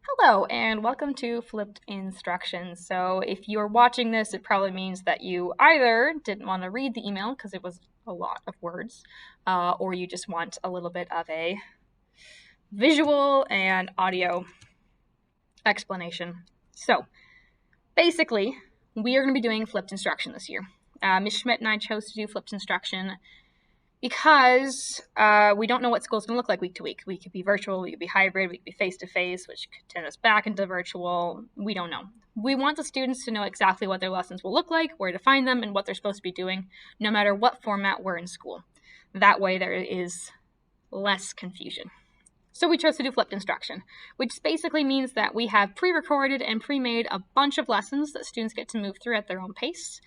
Hello and welcome to Flipped Instructions. So if you're watching this, it probably means that you either didn't want to read the email because it was a lot of words, or you just want a little bit of a visual and audio explanation. So basically, we are going to be doing flipped instruction this year. Ms. Schmidt and I chose to do flipped instruction because we don't know what school's going to look like week to week. We could be virtual, we could be hybrid, we could be face-to-face, which could turn us back into virtual. We don't know. We want the students to know exactly what their lessons will look like, where to find them, and what they're supposed to be doing, no matter what format we're in school. That way there is less confusion. So we chose to do flipped instruction, which basically means that we have pre-recorded and pre-made a bunch of lessons that students get to move through at their own pace.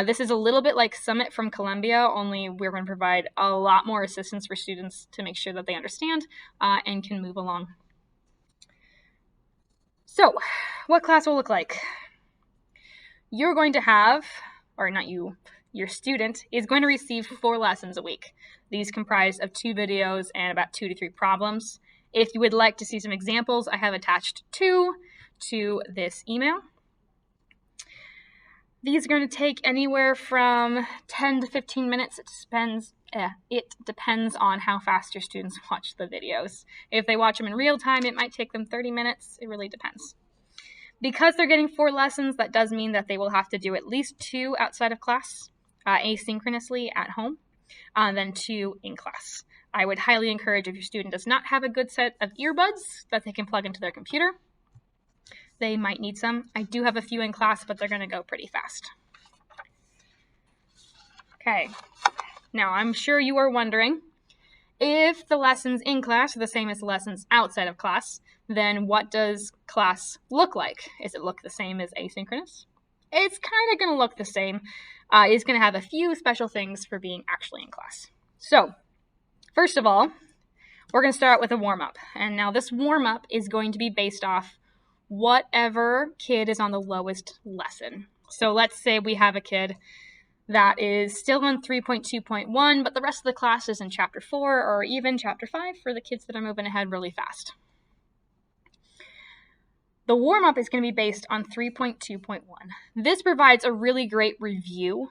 This is a little bit like Summit from Columbia, only we're going to provide a lot more assistance for students to make sure that they understand and can move along. So, what class will look like? You're going to have, or not you, your student is going to receive 4 lessons a week. These comprise of 2 videos and about 2 to 3 problems. If you would like to see some examples, I have attached 2 to this email. These are going to take anywhere from 10 to 15 minutes. It depends on how fast your students watch the videos. If they watch them in real time, it might take them 30 minutes. It really depends. Because they're getting 4 lessons, that does mean that they will have to do at least 2 outside of class, asynchronously at home, then 2 in class. I would highly encourage, if your student does not have a good set of earbuds that they can plug into their computer, they might need some. I do have a few in class, but they're going to go pretty fast. Okay, now I'm sure you are wondering, if the lessons in class are the same as the lessons outside of class, then what does class look like? Is it look the same as asynchronous? It's kind of going to look the same. It's going to have a few special things for being actually in class. So, first of all, we're going to start with a warm-up. And now this warm-up is going to be based off whatever kid is on the lowest lesson. So let's say we have a kid that is still on 3.2.1, but the rest of the class is in Chapter 4 or even Chapter 5 for the kids that are moving ahead really fast. The warm-up is going to be based on 3.2.1. This provides a really great review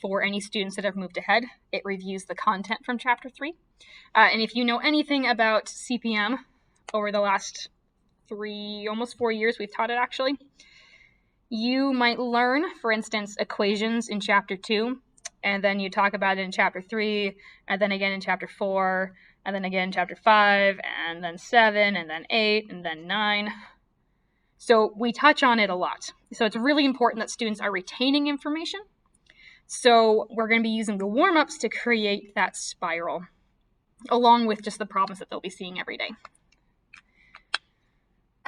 for any students that have moved ahead. It reviews the content from Chapter 3. And if you know anything about CPM over the last almost 4 years we've taught it actually, you might learn, for instance, equations in Chapter 2, and then you talk about it in Chapter 3, and then again in Chapter 4, and then again in Chapter 5, and then 7, and then 8, and then 9. So we touch on it a lot. So it's really important that students are retaining information. So we're going to be using the warm-ups to create that spiral, along with just the problems that they'll be seeing every day.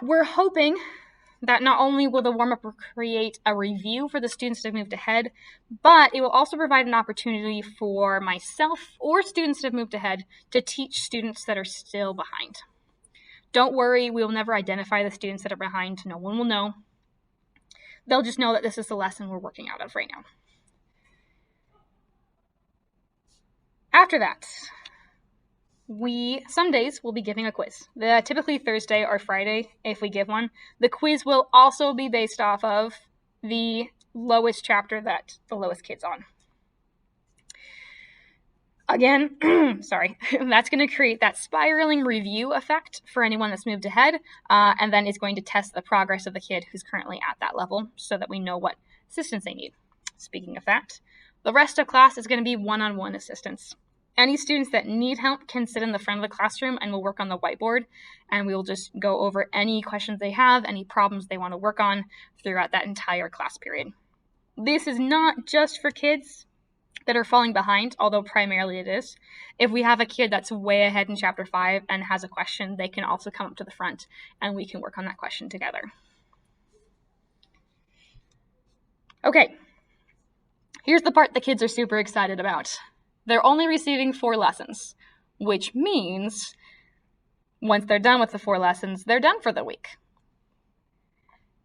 We're hoping that not only will the warm-up create a review for the students that have moved ahead, but it will also provide an opportunity for myself or students that have moved ahead to teach students that are still behind. Don't worry, we will never identify the students that are behind. No one will know. They'll just know that this is the lesson we're working out of right now. After that, some days we'll be giving a quiz. Typically Thursday or Friday, if we give one. The quiz will also be based off of the lowest chapter that the lowest kid's on. Again, sorry, that's going to create that spiraling review effect for anyone that's moved ahead, and then is going to test the progress of the kid who's currently at that level so that we know what assistance they need. Speaking of that, the rest of class is going to be one-on-one assistance. Any students that need help can sit in the front of the classroom and we'll work on the whiteboard, and we will just go over any questions they have, any problems they want to work on throughout that entire class period. This is not just for kids that are falling behind, although primarily it is. If we have a kid that's way ahead in Chapter 5 and has a question, they can also come up to the front and we can work on that question together. Okay, here's the part the kids are super excited about. They're only receiving 4 lessons, which means once they're done with the 4 lessons, they're done for the week.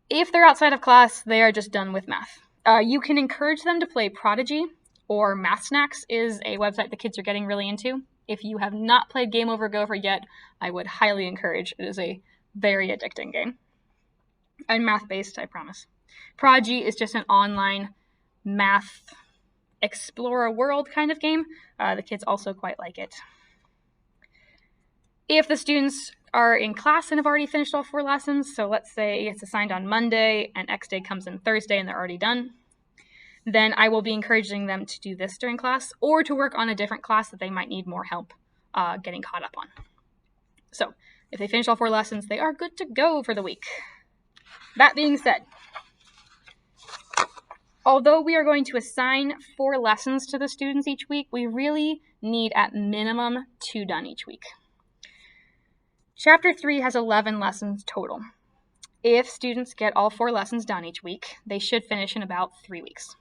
If they're outside of class, they are just done with math. You can encourage them to play Prodigy, or Math Snacks is a website the kids are getting really into. If you have not played Game Over Gopher yet, I would highly encourage. It is a Very addicting game. And math-based, I promise. Prodigy is just an online math explore a world kind of game. The kids also quite like it. If the students are in class and have already finished all 4 lessons, so let's say it's assigned on Monday and X day comes in Thursday and they're already done, then I will be encouraging them to do this during class or to work on a different class that they might need more help getting caught up on. So if they finish all 4 lessons, they are good to go for the week. That being said, although we are going to assign 4 lessons to the students each week, we really need at minimum 2 done each week. Chapter 3 has 11 lessons total. If students get all 4 lessons done each week, they should finish in about 3 weeks.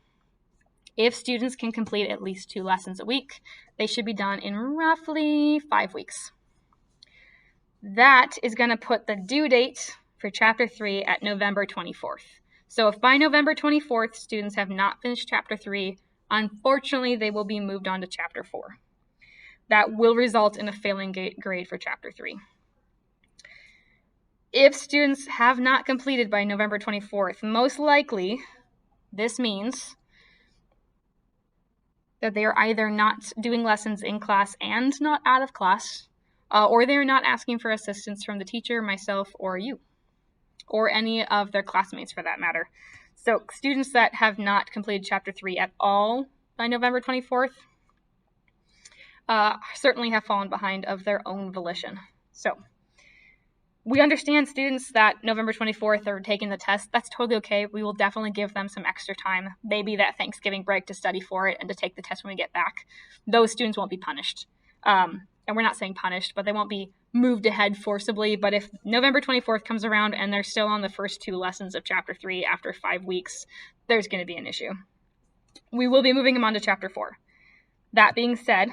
If students can complete at least 2 lessons a week, they should be done in roughly 5 weeks. That is going to put the due date for Chapter 3 at November 24th. So if by November 24th students have not finished Chapter 3, unfortunately they will be moved on to Chapter 4. That will result in a failing grade for Chapter 3. If students have not completed by November 24th, most likely this means that they are either not doing lessons in class and not out of class, or they're not asking for assistance from the teacher, myself, or you, or any of their classmates for that matter. So students that have not completed Chapter 3 at all by November 24th certainly have fallen behind of their own volition. So we understand students that November 24th are taking the test. That's totally okay. We will definitely give them some extra time, maybe that Thanksgiving break to study for it and to take the test when we get back. Those students won't be punished. And we're not saying punished, but they won't be moved ahead forcibly. But if November 24th comes around and they're still on the first 2 lessons of Chapter 3 after 5 weeks, there's going to be an issue. We will be moving them on to Chapter 4. That being said,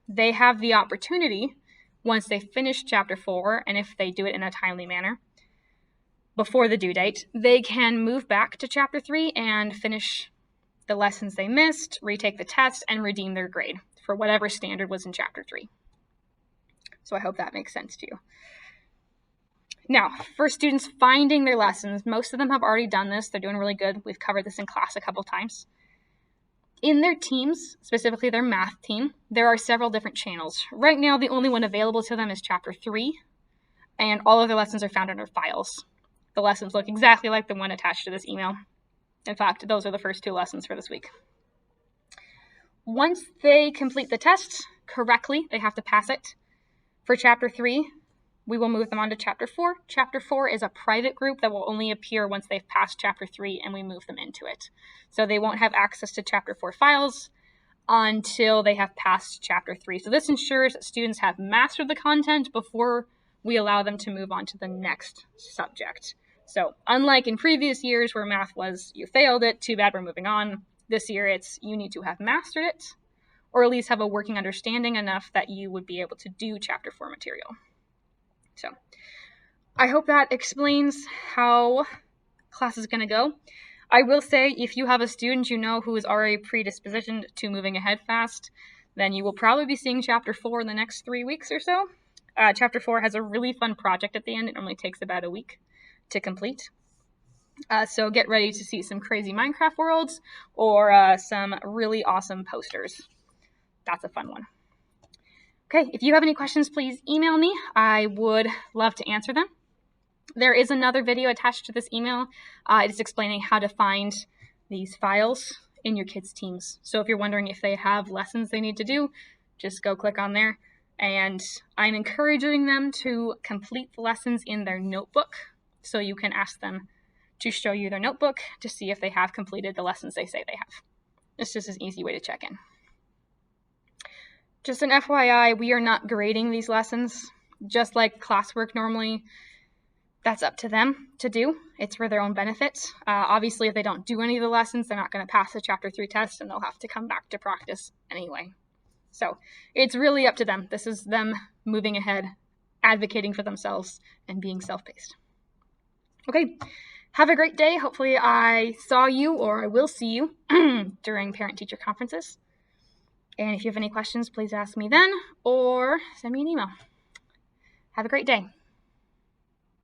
they have the opportunity, once they finish Chapter 4, and if they do it in a timely manner before the due date, they can move back to Chapter 3 and finish the lessons they missed, retake the test, and redeem their grade for whatever standard was in Chapter 3. So I hope that makes sense to you. Now, for students finding their lessons, most of them have already done this. They're doing really good. We've covered this in class a couple times. In their teams, specifically their math team, there are several different channels. Right now, the only one available to them is Chapter 3, and all of their lessons are found under files. The lessons look exactly like the one attached to this email. In fact, those are the first 2 lessons for this week. Once they complete the test correctly, they have to pass it. For Chapter 3, we will move them on to Chapter 4. Chapter 4 is a private group that will only appear once they've passed Chapter 3 and we move them into it. So they won't have access to Chapter 4 files until they have passed Chapter 3. So this ensures that students have mastered the content before we allow them to move on to the next subject. So unlike in previous years where math was, you failed it, too bad, we're moving on. This year it's, you need to have mastered it, or at least have a working understanding enough that you would be able to do Chapter 4 material. So I hope that explains how class is going to go. I will say, if you have a student you know who is already predispositioned to moving ahead fast, then you will probably be seeing Chapter 4 in the next 3 weeks or so. Chapter 4 has a really fun project at the end. It normally takes about a week to complete. So get ready to see some crazy Minecraft worlds or some really awesome posters. That's a fun one. Okay, if you have any questions, please email me. I would love to answer them. There is another video attached to this email. It is explaining how to find these files in your kids' teams. So if you're wondering if they have lessons they need to do, just go click on there. And I'm encouraging them to complete the lessons in their notebook. So you can ask them to show you their notebook to see if they have completed the lessons they say they have. It's just an easy way to check in. Just an FYI, we are not grading these lessons. Just like classwork normally, that's up to them to do. It's for their own benefit. Obviously, if they don't do any of the lessons, they're not going to pass the Chapter 3 test, and they'll have to come back to practice anyway. So it's really up to them. This is them moving ahead, advocating for themselves, and being self-paced. Okay, have a great day. Hopefully I saw you, or I will see you during parent-teacher conferences. And if you have any questions, please ask me then, or send me an email. Have a great day.